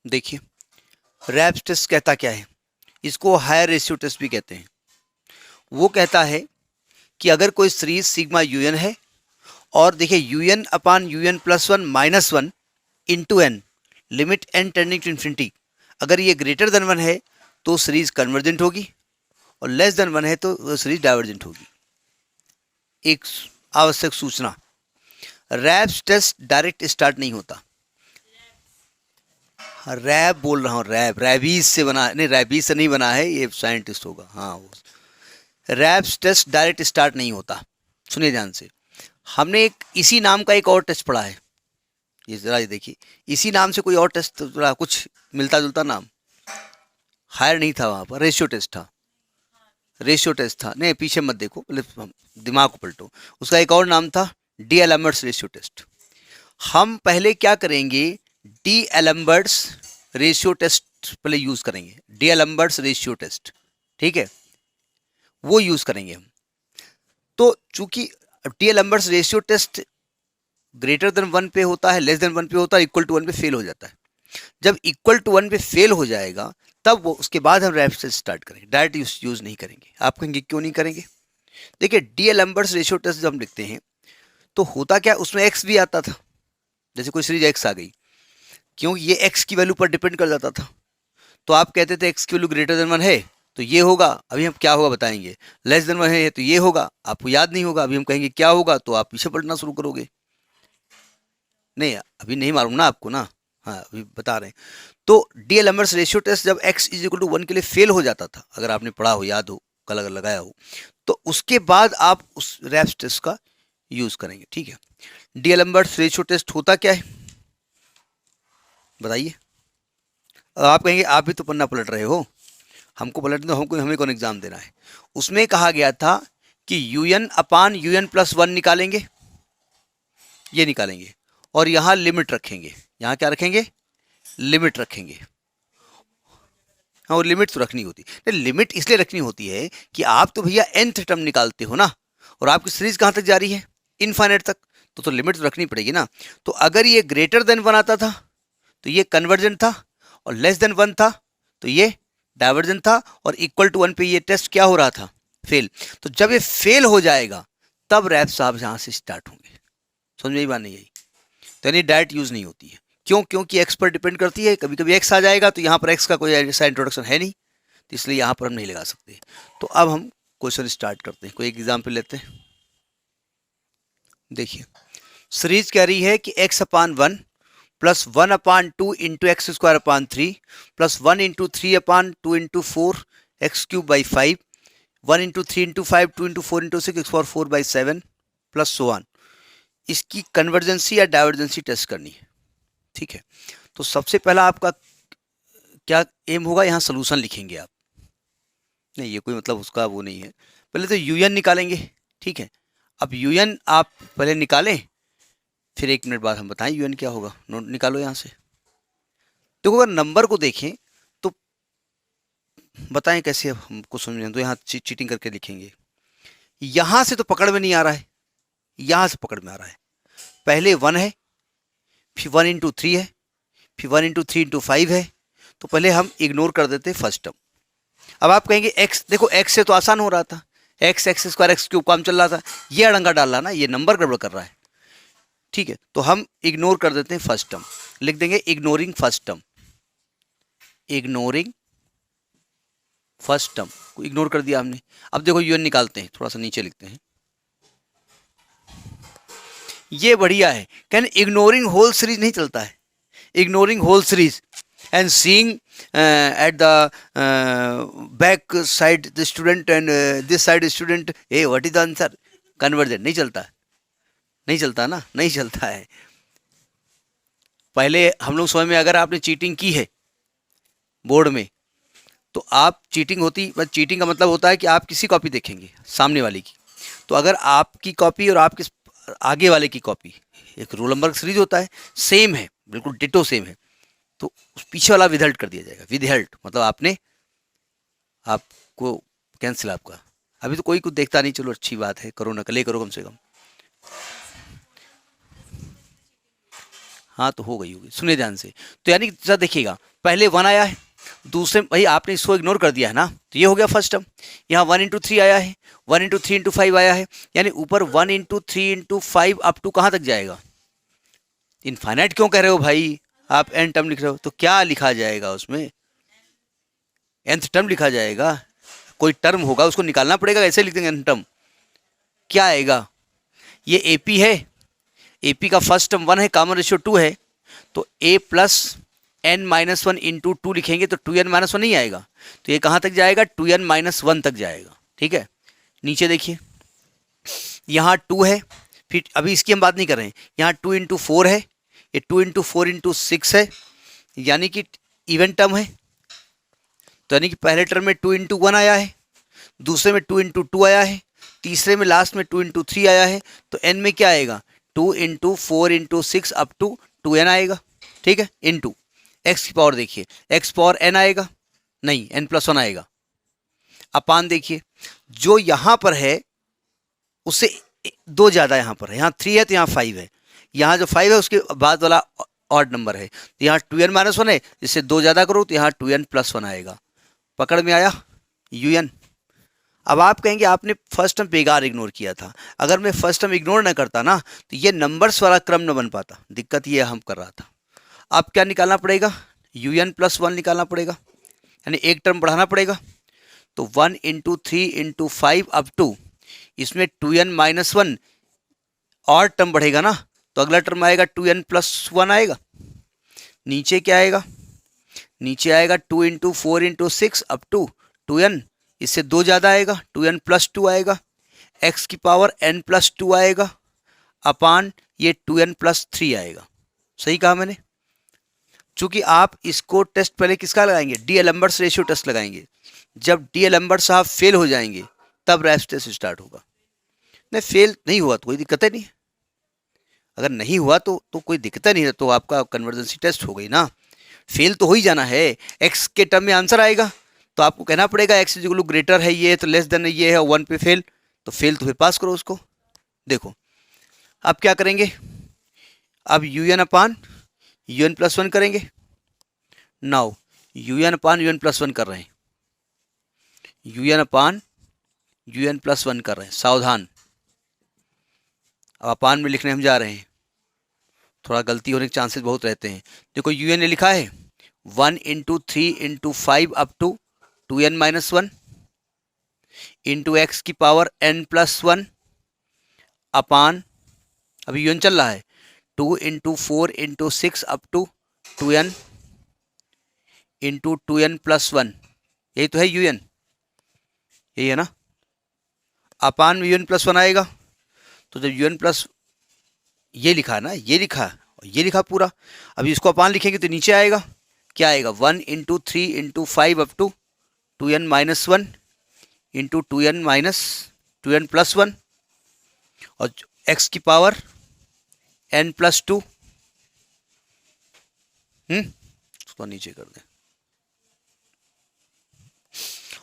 देखिए raps test कहता क्या है, इसको हायर रेशियो टेस्ट भी कहते हैं। वो कहता है कि अगर कोई सीरीज सिग्मा यूएन है और देखिए u n upon u n plus one minus one into n limit n tending to infinity, अगर ये ग्रेटर देन वन है तो सीरीज कन्वर्जेंट होगी और लेस देन वन है तो सीरीज डाइवर्जेंट होगी। एक आवश्यक सूचना, रैप्स टेस्ट डायरेक्ट स्टार्ट नहीं होता। रैब बोल रहा हूँ, रैब रैबीज से बना नहीं, रैबीज से नहीं बना है, ये साइंटिस्ट होगा। हाँ वो रैप्स टेस्ट डायरेक्ट स्टार्ट नहीं होता। सुनिए ध्यान से, हमने एक इसी नाम का एक और टेस्ट पढ़ा है, ये जरा ये देखिए, इसी नाम से कोई और टेस्ट तो जरा कुछ मिलता जुलता नाम, हायर नहीं था वहाँ पर, रेशियो टेस्ट था, रेशियो टेस्ट था। नहीं पीछे मत देखो, पहले दिमाग को पलटो, उसका एक और नाम था डी एलम्बर्ट्स रेशियो टेस्ट। हम पहले क्या करेंगे, डी एलम्बर्ट्स रेशियो टेस्ट पहले यूज करेंगे, डी एलम्बर्ट्स रेशियो टेस्ट, ठीक है, वो यूज करेंगे हम। तो चूंकि d'Alembert's ratio test greater than one पे होता है, लेस देन वन पे होता है, इक्वल टू वन पे फेल हो जाता है। जब इक्वल टू वन पे फेल हो जाएगा तब वो उसके बाद हम रैप्स टेस्ट स्टार्ट करेंगे, डायरेक्ट यूज नहीं करेंगे। आप कहेंगे क्यों नहीं करेंगे? देखिए डी एलम्बर्ट्स रेशियो टेस्ट जब हम लिखते हैं तो होता क्या, उसमें एक्स भी आता था, जैसे कोई सीरीज एक्स आ गई, क्यों ये एक्स की वैल्यू पर डिपेंड कर जाता था। तो आप कहते थे एक्स की वैल्यू ग्रेटर देन वन है तो ये होगा, अभी हम क्या होगा बताएंगे, लेस देन वन है तो ये होगा, आपको याद नहीं होगा, अभी हम कहेंगे क्या होगा तो आप पीछे पढ़ना शुरू करोगे। नहीं अभी नहीं मालूम ना आपको ना, हाँ अभी बता रहे हैं। तो डी एलम्बर्ट्स रेशियो टेस्ट जब x is equal to one के लिए फेल हो जाता था, अगर आपने पढ़ा हो, याद हो, कल अगर लगाया हो, तो उसके बाद आप उस रैप्स टेस्ट का यूज करेंगे, ठीक है। डी एलम्बर्ट्स रेशियो टेस्ट होता क्या है बताइए? आप कहेंगे आप भी तो पन्ना पलट रहे हो, हमको पलटने दो, हमको हमें कौन एग्जाम देना है। उसमें कहा गया था कि UN upon u n plus one निकालेंगे, ये निकालेंगे, और यहां लिमिट रखेंगे, यहां क्या रखेंगे, लिमिट रखेंगे। हाँ और लिमिट तो रखनी होती है, लिमिट इसलिए रखनी होती है कि आप तो भैया nth टर्म निकालते हो ना, और आपकी सीरीज कहां तक जा रही है, इनफाइनाइट तक, तो लिमिट तो रखनी पड़ेगी ना। तो अगर ये ग्रेटर देन वन आता था तो ये कन्वर्जेंट था, और लेस देन वन था तो ये डाइवर्जेंट था, और इक्वल टू वन पे ये टेस्ट क्या हो रहा था, फेल। तो जब ये फेल हो जाएगा तब रैप साहब यहां से स्टार्ट होंगे। समझ में ही बात नहीं आई? तो यानी डायरेक्ट यूज नहीं होती है, क्यों? क्योंकि एक्स पर डिपेंड करती है, कभी कभी एक्स आ जाएगा तो यहाँ पर एक्स का कोई ऐसा इंट्रोडक्शन है नहीं, तो इसलिए यहाँ पर हम नहीं लगा सकते। तो अब हम क्वेश्चन स्टार्ट करते हैं, कोई एग्जाम्पल लेते हैं। देखिए सीरीज कह रही है कि x upon one plus one upon two into x square upon three plus one into three upon two into four x cube by five, one into three into five two into four into six x power four by seven plus so one. इसकी कन्वर्जेंसी या divergency test करनी है, ठीक है। तो सबसे पहला आपका क्या एम होगा, यहाँ सोल्यूशन लिखेंगे आप, नहीं ये कोई मतलब उसका वो नहीं है, पहले तो यूएन निकालेंगे, ठीक है। अब यूएन आप पहले निकालें, फिर एक मिनट बाद हम बताएं यूएन क्या होगा, नोट निकालो यहाँ से। तो अगर नंबर को देखें तो बताएं कैसे, अब हमको समझें तो यहाँ चीटिंग करके लिखेंगे। यहाँ से तो पकड़ में नहीं आ रहा है, यहाँ से पकड़ में आ रहा है। पहले वन है, फिर वन इंटू थ्री है, फिर one into three into five है, तो पहले हम इग्नोर कर देते फर्स्ट टर्म। अब आप कहेंगे एक्स, देखो एक्स से तो आसान हो रहा था, x x square x cube काम चल रहा था, ये अड़ंगा डाल रहा ना, ये नंबर गड़बड़ कर रहा है, ठीक है। तो हम इग्नोर कर देते हैं फर्स्ट टर्म, लिख देंगे ignoring first term, ignoring first term को इग्नोर कर दिया हमने। अब देखो यूएन निकालते हैं, थोड़ा सा नीचे लिखते हैं, ये बढ़िया है, कहने इग्नोरिंग होल सीरीज नहीं चलता है, ignoring whole series and seeing at the back side the student and this side student, hey what is the answer, convergent नहीं चलता, नहीं चलता ना, नहीं चलता है। पहले हम लोग समय में अगर आपने चीटिंग की है बोर्ड में तो आप चीटिंग होती, चीटिंग का मतलब होता है कि आप किसी कॉपी देखेंगे सामने वाले की, तो अगर आपकी कॉपी और आपके आगे वाले की कॉपी, एक रोल नंबर सीरीज होता है, सेम है, बिल्कुल डिटो सेम है, तो उस पीछे वाला विद हेल्ट कर दिया जाएगा। विद हेल्ट मतलब आपने, आपको कैंसिल आपका। अभी तो कोई कुछ देखता नहीं, चलो अच्छी बात है, करो ना, कल करो कम से कम। हाँ तो हो गई होगी, सुनिए ध्यान से। तो यानी जरा देखिएगा, पहले 1 आया है, दूसरे भाई आपने इसको इग्नोर कर दिया है ना, तो ये हो गया फर्स्ट टर्म। यहाँ 1 इंटू 3 आया है, 1 इंटू 3 इंटू 5 आया है, यानी ऊपर 1 इंटू 3 इंटू 5 अप टू कहाँ तक जाएगा? इनफाइनाइट क्यों कह रहे हो भाई? आप एन टर्म लिख रहे हो तो क्या लिखा जाएगा उसमें? nth टर्म लिखा जाएगा। कोई टर्म होगा उसको निकालना पड़ेगा, ऐसे लिख देंगे nth टर्म। क्या आएगा? ये एपी है, एपी का फर्स्ट टर्म 1 है, कॉमन रेशियो 2 है, तो a plus n minus 1 into 2 लिखेंगे तो 2n माइनस 1 नहीं आएगा, तो ये कहाँ तक जाएगा? 2n माइनस 1 तक जाएगा। ठीक है, नीचे देखिए, यहाँ 2 है, फिर अभी इसकी हम बात नहीं कर रहे हैं, यहाँ 2 इंटू 4 है, ये 2 इंटू 4 इंटू 6 है, यानी कि इवन टर्म है, तो यानी कि पहले टर्म में 2 इंटू 1 आया है, दूसरे में 2 इंटू 2 आया है, तीसरे में लास्ट में 2 इंटू 3 आया है, तो n में क्या आएगा? 2 into 4 into 6 up to 2n आएगा। ठीक है, इंटू एक्स की पावर देखिए, एक्स पावर n आएगा नहीं, n प्लस 1 आएगा। अपान देखिए, जो यहाँ पर है उससे 2 ज़्यादा यहाँ पर है, यहाँ 3 है तो यहाँ 5 है, यहाँ जो 5 है उसके बाद वाला ऑड नंबर है, तो यहाँ 2n माइनस 1 है, जिससे 2 ज़्यादा करो तो यहाँ 2n प्लस 1 आएगा। पकड़ में आया? un। अब आप कहेंगे आपने फर्स्ट टर्म बेकार इग्नोर किया था। अगर मैं फर्स्ट टर्म इग्नोर ना करता ना तो ये नंबर्स वाला क्रम न बन पाता, दिक्कत ये हम कर रहा था। अब क्या निकालना पड़ेगा? un प्लस 1 निकालना पड़ेगा, यानी एक टर्म बढ़ाना पड़ेगा, तो 1 इंटू 3 इंटू 5 अप टू, इसमें 2n माइनस 1 और टर्म बढ़ेगा ना, तो अगला टर्म आएगा 2n प्लस 1 आएगा। नीचे क्या आएगा? नीचे आएगा 2 into 4 into 6 up to 2n, इससे 2 ज़्यादा आएगा, 2n प्लस 2 आएगा, x की पावर n प्लस 2 आएगा, अपान ये 2n प्लस 3 आएगा। सही कहा मैंने? चूंकि आप इसको टेस्ट पहले किसका लगाएंगे? डी एलम्बर्ट्स रेशियो टेस्ट लगाएंगे। जब डी एलम्बर्ट्स साहब फेल हो जाएंगे तब रैप्स टेस्ट स्टार्ट होगा। नहीं, फेल नहीं हुआ तो कोई दिक्कत नहीं है, अगर नहीं हुआ तो कोई दिक्कत नहीं है, तो आपका कन्वर्जेंसी टेस्ट हो गई ना। फेल तो हो ही जाना है, एक्स के टर्म में आंसर आएगा तो आपको कहना पड़ेगा x is equal to greater है ये, तो लेस देन ये है, 1 पे फेल, तो फेल तो फिर पास करो उसको। देखो अब क्या करेंगे? अब u n upon u n plus 1 करेंगे। Now u n upon u n plus 1 कर रहे हैं, u n upon u n plus 1 कर रहे हैं, सावधान। अब अपान में लिखने हम जा रहे हैं, थोड़ा गलती होने के चांसेस बहुत रहते हैं। देखो यू एन लिखा है 1 into 3 into 5 up to 2n minus 1 into x की पावर n प्लस 1 अपान, अभी यूएन चल रहा है, 2 into 4 into 6 up to 2n into 2n plus 1, यही तो है यूएन, यही है ना। अपान में यूएन प्लस 1 आएगा, तो जब यूएन प्लस ये लिखा है ना, ये लिखा है और ये लिखा पूरा, अभी इसको अपान लिखेंगे तो नीचे आएगा, क्या आएगा? 1 into 3 into 5 up to 2n minus 1 into 2n minus 2n plus 1 और x की पावर n प्लस 2, उसको नीचे कर दें,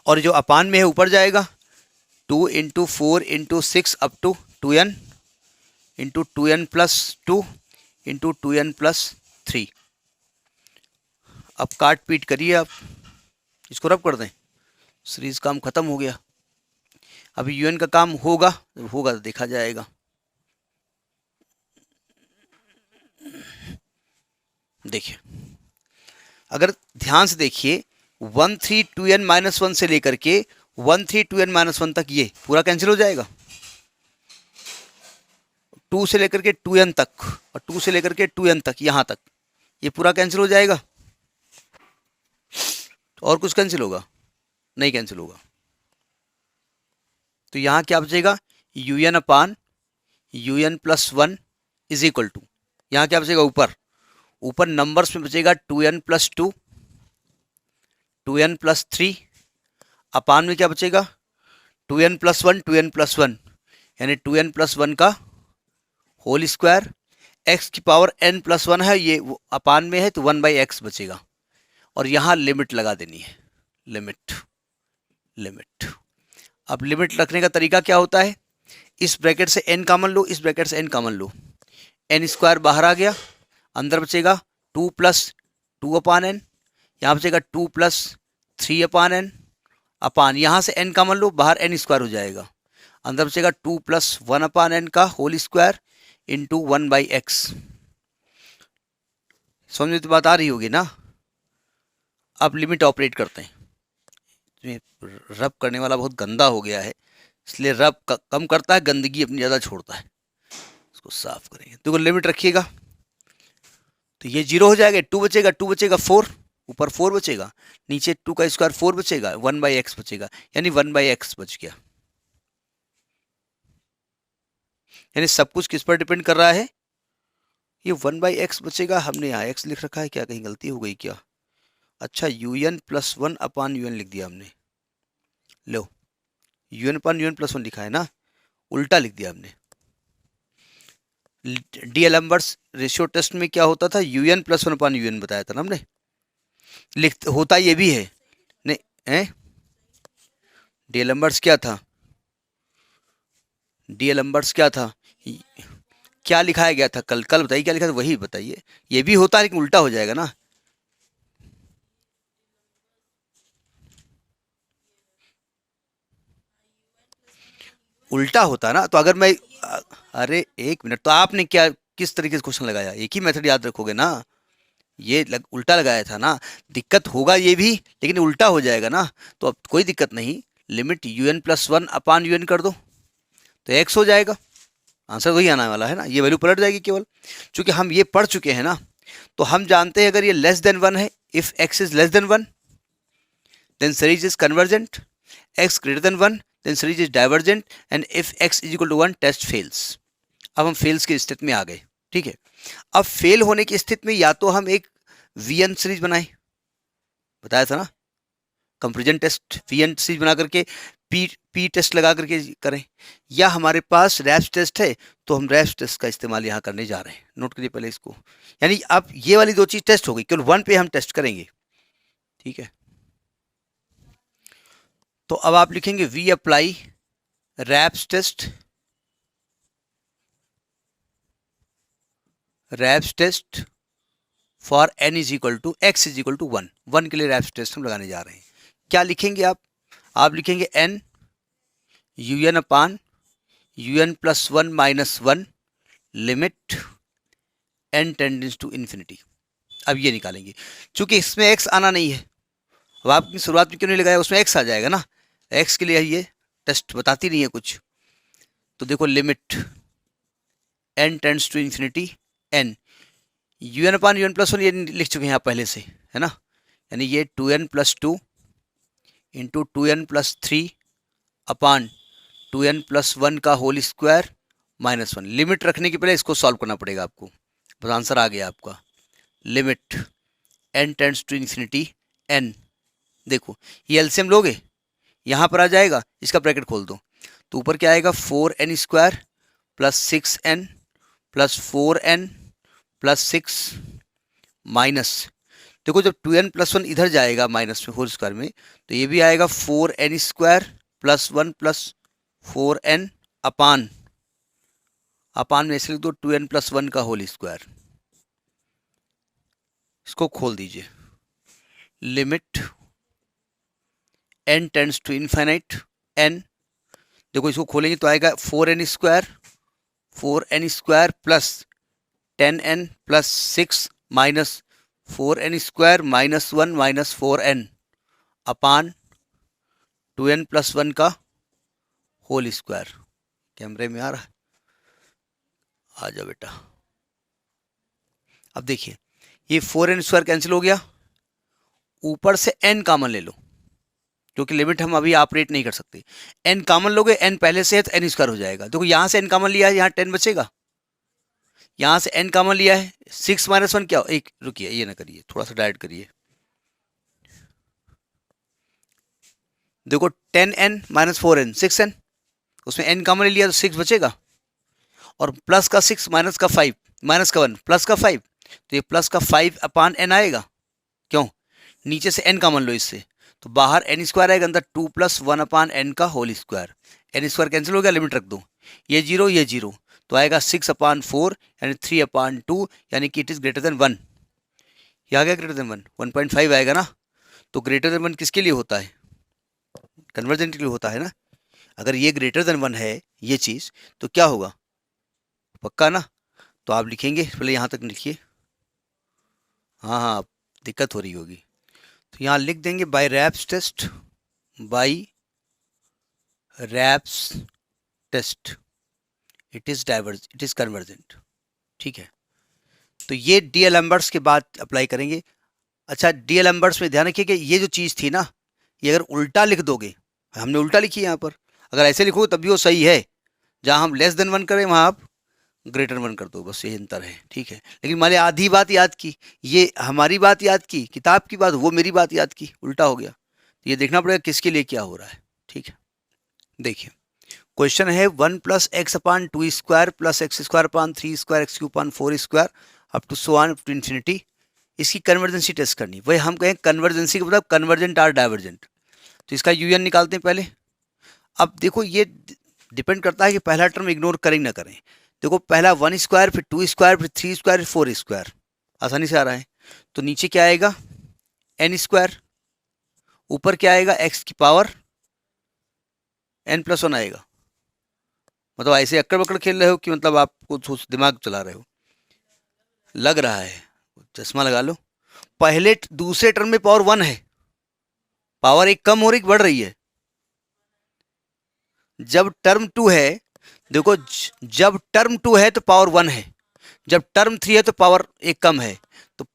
और जो अपान में है ऊपर जाएगा 2 into 4 into 6 up to 2n into 2n plus 2 into 2n plus 3। अब काट पीट करिए, आप इसको रब कर दें, सीरीज काम खत्म हो गया। अभी यूएन का काम होगा, जब होगा तो देखा जाएगा। देखिए अगर ध्यान से देखिए 1 3 2n माइनस 1 से लेकर के 1 3 2n माइनस 1 तक ये पूरा कैंसिल हो जाएगा, 2 से लेकर के 2n तक और 2 से लेकर के 2n तक, यहाँ तक ये पूरा कैंसिल हो जाएगा। और कुछ कैंसिल होगा? नहीं कैंसिल होगा। तो यहाँ क्या बचेगा? U n upon u n plus 1 is equal to, यहाँ क्या बचेगा? ऊपर नंबर्स में बचेगा 2n प्लस 2, 2n प्लस 3, अपान में क्या बचेगा? 2n प्लस 1, 2n प्लस 1, यानी 2n प्लस 1 का होल स्क्वायर, x की पावर n प्लस 1 है, ये अपान में है तो 1/x बचेगा, और यहाँ लिमिट लगा देनी है, लिमिट। अब लिमिट रखने का तरीका क्या होता है? इस ब्रैकेट से n कॉमन लो, इस ब्रैकेट से n कॉमन लो, n स्क्वायर बाहर आ गया, अंदर बचेगा 2 प्लस 2 अपान n, यहाँ बचेगा 2 प्लस 3 अपान एन, अपान यहाँ से n कॉमन लो, बाहर n स्क्वायर हो जाएगा, अंदर बचेगा 2 प्लस 1 अपान एन का होल स्क्वायर इंटू 1/x। समझ में तो बात आ रही होगी ना। अब लिमिट ऑपरेट करते हैं। रब करने वाला बहुत गंदा हो गया है, इसलिए रब कम करता है, गंदगी अपनी ज़्यादा छोड़ता है। इसको साफ करेंगे, तो लिमिट रखिएगा, तो ये 0 हो जाएगा, 2 बचेगा, 2 बचेगा 4, ऊपर 4 बचेगा, नीचे 2 का स्क्वायर 4 बचेगा, 1/x बचेगा, यानी 1/x बच गया। यानी सब कुछ किस पर डिपेंड कर रहा है, ये 1/x बचेगा। हमने यहाँ x लिख रखा है, क्या कहीं गलती हो गई क्या? अच्छा, un प्लस 1 अपान un लिख दिया हमने। लो, un अपान un प्लस 1 लिखा है ना, उल्टा लिख दिया हमने। डीएलएम्बर्ट्स रेशियो टेस्ट में क्या होता था, un प्लस 1 अपान un बताया था ना हमने। होता ये भी है नहीं है। डीएलएम्बर्ट्स क्या था, डीएलएम्बर्ट्स क्या था, क्या लिखाया गया था कल बताइए, क्या लिखा था वही बताइए। ये भी होता है लेकिन उल्टा हो जाएगा ना। उल्टा होता ना, तो अगर मैं अरे एक मिनट, तो आपने क्या किस तरीके से क्वेश्चन लगाया, एक ही मेथड याद रखोगे ना। ये उल्टा लगाया था ना, दिक्कत होगा ये भी, लेकिन उल्टा हो जाएगा ना, तो अब कोई दिक्कत नहीं। लिमिट un प्लस 1 अपान un कर दो तो x हो जाएगा, आंसर वही आने वाला है ना, ये वैल्यू पलट जाएगी केवल। चूंकि हम ये पढ़ चुके हैं ना, तो हम जानते हैं अगर ये लेस देन 1 है, if x is less than 1 then series is convergent, x greater than 1 then series is divergent, and if x is equal to 1 test fails. अब हम फेल्स की स्थिति में आ गए, ठीक है। अब फेल होने की स्थिति में या तो हम एक वीएन सीरीज बनाएं, बताया था ना, कंपेरिजन टेस्ट वीएन सीरीज बना करके पी टेस्ट लगा करके करें, या हमारे पास रैप्स टेस्ट है तो हम रैप्स टेस्ट का इस्तेमाल यहाँ करने जा रहे हैं। नोट करिए पहले इसको, यानी अब ये वाली दो चीज टेस्ट हो गई, केवल 1 पे हम टेस्ट करेंगे, ठीक है। तो अब आप लिखेंगे we apply Raabe's test for n is equal to x is equal to 1 के लिए रैप्स टेस्ट हम लगाने जा रहे हैं। क्या लिखेंगे आप लिखेंगे n un upon un plus 1 minus 1 limit n tendence to infinity. अब ये निकालेंगे, चूंकि इसमें x आना नहीं है, अब आपकी शुरुआत में क्यों नहीं लगाया, उसमें x आ जाएगा ना, x के लिए ये टेस्ट बताती नहीं है कुछ। तो देखो limit n tends to infinity n un upon un plus 1 ये लिख चुके हैं आप पहले से, है ना, यानी ये 2n plus 2 into 2n plus 3 अपान 2n प्लस 1 का होल स्क्वायर माइनस 1। लिमिट रखने के पहले इसको सॉल्व करना पड़ेगा आपको, बस आंसर आ गया आपका। Limit n tends to infinity n, देखो ये एलसीएम लोगे, यहाँ पर आ जाएगा, इसका ब्रैकेट खोल दो, तो ऊपर क्या आएगा 4n square plus 6n plus 4n plus 6 minus, देखो जब 2n प्लस 1 इधर जाएगा माइनस में होल स्क्वायर में, तो ये भी आएगा 4n square plus 1 plus 4n अपान में ऐसे लिख दो 2n प्लस 1 का होल स्क्वायर। इसको खोल दीजिए, limit n tends to infinite n, देखो इसको खोलेंगे तो आएगा 4n square plus 10n plus 6 minus 4n square minus 1 minus 4n upon 2n plus 1 का होल स्क्वायर। कैमरे में आ रहा है, आ जाओ बेटा। अब देखिए ये 4n स्क्वायर कैंसिल हो गया, ऊपर से n कॉमन ले लो, क्योंकि लिमिट हम अभी ऑपरेट नहीं कर सकते। n कॉमन लोगे, n पहले से है तो n स्क्वायर हो जाएगा। देखो यहाँ से n कॉमन लिया है, यहाँ 10 बचेगा, यहाँ से n कॉमन लिया है, 6 माइनस 1 क्या, एक रुकिए ये ना करिए, थोड़ा सा डायरेक्ट करिए। देखो 10n माइनस 4n 6n, उसमें n कॉमन लिया तो 6 बचेगा, और प्लस का 6 माइनस का 5 माइनस का 1 प्लस का 5, तो ये प्लस का 5 अपान n आएगा, क्यों, नीचे से n कॉमन लो इससे, तो बाहर n स्क्वायर आएगा, अंदर 2 प्लस 1 अपान n का whole square, n square cancel हो गया, लिमिट रख दो, ये जीरो तो आएगा 6 अपान 4 यानी 3 अपान 2, यानी कि इट इज ग्रेटर देन 1। ये आ गया ग्रेटर देन 1, 1.5 आएगा ना। तो ग्रेटर देन 1 किसके लिए होता है? कन्वर्जेंट के लिए होता है ना। अगर ये ग्रेटर देन 1 है ये चीज़, तो क्या होगा? पक्का ना। तो आप लिखेंगे, पहले यहाँ तक लिखिए। हाँ हाँ, दिक्कत हो रही होगी, तो यहाँ लिख देंगे by Raabe's test, by Raabe's test it is convergent. ठीक है, तो ये डी एलम्बर्ट्स के बाद अप्लाई करेंगे। अच्छा, डी एलम्बर्ट्स में ध्यान रखिए कि ये जो चीज़ थी ना, ये अगर उल्टा लिख दोगे, हमने उल्टा लिखी है यहाँ पर, अगर ऐसे लिखोगे तब भी वो सही है। जहाँ हम लेस देन 1 करें वहाँ आप ग्रेटर 1 कर दो, बस ये अंतर है। ठीक है, लेकिन मैंने आधी बात याद की, ये हमारी बात याद की, किताब की बात, वो मेरी बात याद की, उल्टा हो गया। तो ये देखना पड़ेगा किसके लिए क्या हो रहा है। ठीक है, देखिए क्वेश्चन है 1 plus x upon 2 square plus x square upon 3 square x cube upon 4 square up to so on up to infinity. इसकी कन्वर्जेंसी टेस्ट करनी। वही हम कहें कन्वर्जेंसी का मतलब कन्वर्जेंट आर डाइवर्जेंट। तो इसका यूएन निकालते हैं पहले। अब देखो ये डिपेंड करता है कि पहला टर्म इग्नोर करें ना करें। देखो पहला 1 स्क्वायर, फिर 2 स्क्वायर, फिर 3 स्क्वायर, फिर 4 स्क्वायर, आसानी से आ रहा है। तो नीचे क्या आएगा? N square. ऊपर क्या आएगा? एक्स की पावर n+1 आएगा। मतलब ऐसे अक्कड़ बक्कड़ खेल रहे हो कि मतलब आपको दिमाग चला रहे हो, लग रहा है। चश्मा लगा लो। पहले दूसरे टर्म में पावर 1 है, पावर एक कम हो रही बढ़ रही है। जब टर्म 2 है, देखो जब टर्म 2 है तो पावर 1 है, जब टर्म 3 है तो पावर एक कम है, तो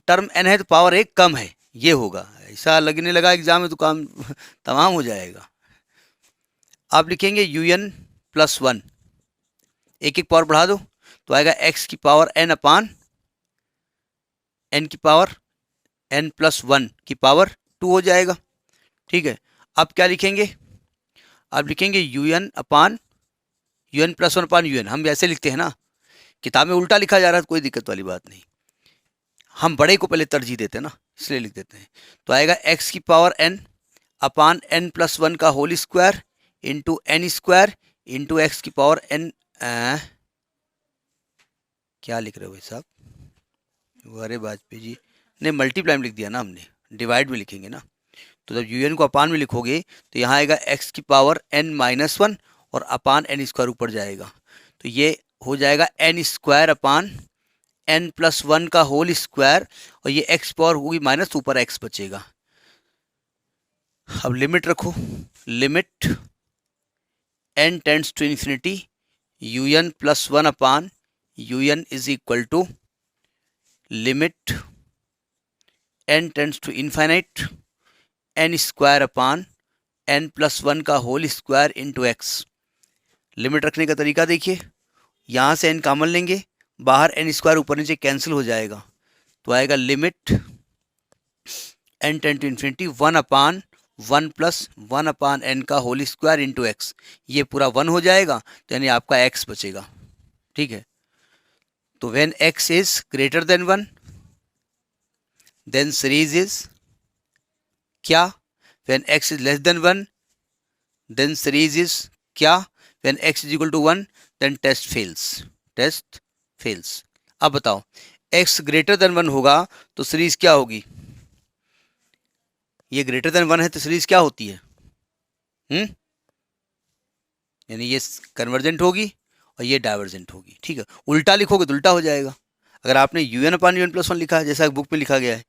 टर्म n है तो पावर एक कम है। ये होगा। ऐसा लगने लगा एग्जाम में तो काम तमाम हो जाएगा। आप लिखेंगे un+1, एक एक पावर बढ़ा दो तो आएगा x की पावर n अपान n की पावर n+1 की पावर 2 हो जाएगा। ठीक है, अब क्या लिखेंगे? आप लिखेंगे un+1 अपान un। हम ऐसे लिखते हैं ना, किताब में उल्टा लिखा जा रहा है तो कोई दिक्कत वाली बात नहीं, हम बड़े को पहले तरजीह देते हैं ना, इसलिए लिख देते हैं। तो आएगा x की पावर n अपान n+1 का whole square into n square into x की पावर n। क्या लिख रहे हो भाई साहब? अरे वाजपेयी जी ने मल्टीप्लाई में लिख दिया ना, हमने डिवाइड में लिखेंगे ना। तो जब यूएन को अपान में लिखोगे तो यहाँ आएगा x की पावर n-1 और अपान n स्क्वायर ऊपर जाएगा, तो ये हो जाएगा n स्क्वायर अपान n+1 का होल स्क्वायर, और ये x पावर होगी माइनस, ऊपर x बचेगा। अब लिमिट रखो, limit n tends to infinity un+1 upon un is equal to limit n tends to infinite n square upon n+1 का whole square into x. Limit रखने का तरीका देखिए, यहाँ से n कॉमन लेंगे, बाहर n स्क्वायर ऊपर नीचे कैंसिल हो जाएगा, तो आएगा limit n tend to infinity 1 upon 1+1 upon n का होल स्क्वायर इंटू एक्स। ये पूरा 1 हो जाएगा, तो यानी आपका x बचेगा। ठीक है, तो when x is greater than 1 then series is क्या? When x is less than 1 then series is क्या? When x is equal to 1 then test fails, test fails. अब बताओ, x ग्रेटर देन 1 होगा तो सीरीज क्या होगी? ये ग्रेटर देन 1 है तो सीरीज क्या होती है? यानी ये कन्वर्जेंट होगी और ये डाइवर्जेंट होगी। ठीक है, उल्टा लिखोगे तो उल्टा हो जाएगा। अगर आपने un/un+1 लिखा है जैसा बुक में लिखा गया है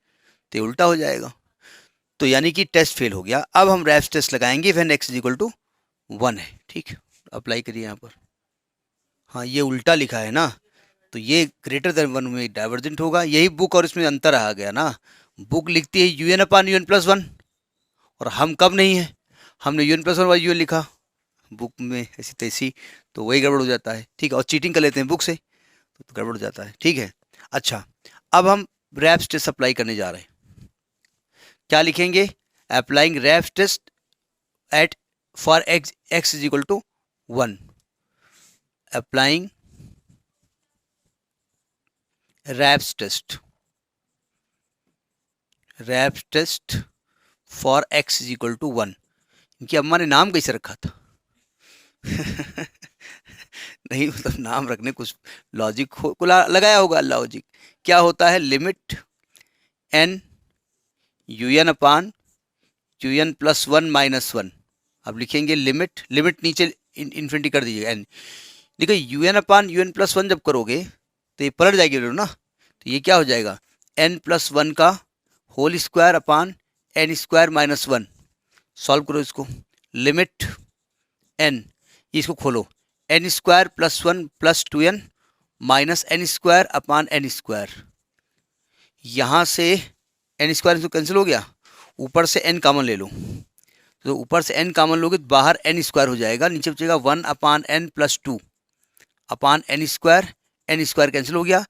तो ये उल्टा हो जाएगा, तो यानी कि टेस्ट फेल हो गया। अब हम रैप्स टेस्ट लगाएंगे when x is equal to 1 है। ठीक, अप्लाई करिए यहाँ पर। हाँ, ये उल्टा लिखा है ना, तो ये ग्रेटर देन 1 में डाइवर्जेंट होगा। यही बुक और इसमें अंतर आ गया ना। बुक लिखती है un/un+1 और हम कब नहीं है, हमने un+1/un लिखा बुक में ऐसी तैसी, तो वही गड़बड़ हो जाता है। ठीक है, और चीटिंग कर लेते हैं बुक से तो गड़बड़ हो जाता है। ठीक है, अच्छा अब हम रैप्स टेस्ट अप्लाई करने जा रहे हैं। क्या लिखेंगे? Applying Raabe's test at for x is equal to 1। Applying Raabe's test for x is equal to 1। इनकी अम्मा ने नाम कैसे रखा था? नहीं, मतलब नाम रखने कुछ लॉजिक को लगाया होगा। लॉजिक क्या होता है? Limit n u n upon u n plus one minus one. अब लिखेंगे लिमिट, लिमिट नीचे इन्फिनिटी कर दीजिएगा एन। देखो u n upon u n plus one जब करोगे तो ये पलट जाएगी ना, तो ये क्या हो जाएगा एन प्लस वन का whole square upon n square minus one. Solve करो इसको, लिमिट एन, इसको खोलो, n square plus one plus two n minus n square upon n square. यहाँ से एन स्क्वायर कैंसिल हो गया, ऊपर से एन कॉमन ले लो, तो ऊपर से एन कॉमन लोगे तो बाहर एन स्क्वायर हो जाएगा, नीचे बचेगा one upon n plus two upon n square cancel हो गया।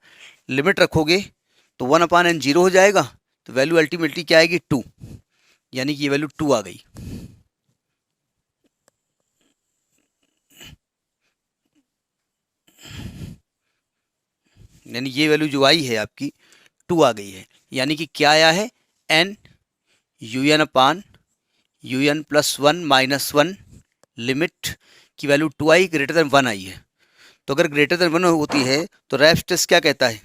लिमिट रखोगे तो वन अपान एन जीरो हो जाएगा, तो वैल्यू अल्टीमेटली क्या आएगी 2, यानी कि ये वैल्यू 2 आ गई। यानी ये वैल्यू जो आई है आपकी 2 आ गई है, यानी कि क्या आया है n u n upon u n plus one minus one, limit की वैल्यू 2 आई, ग्रेटर देन 1 आई है। तो अगर ग्रेटर देन 1 होती है तो रैप्स टेस्ट क्या कहता है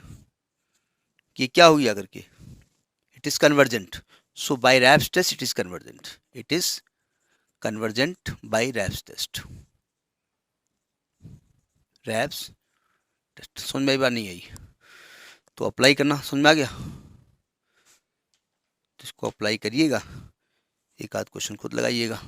कि क्या हुई अगर के it is convergent. So by Raabe's test it is convergent, it is convergent by Raabe's test. Raabe's test समझ में आई बात नहीं आई तो अप्लाई करना समझ में आ गया, तो इसको अप्लाई करिएगा, एक आध क्वेश्चन खुद लगाइएगा।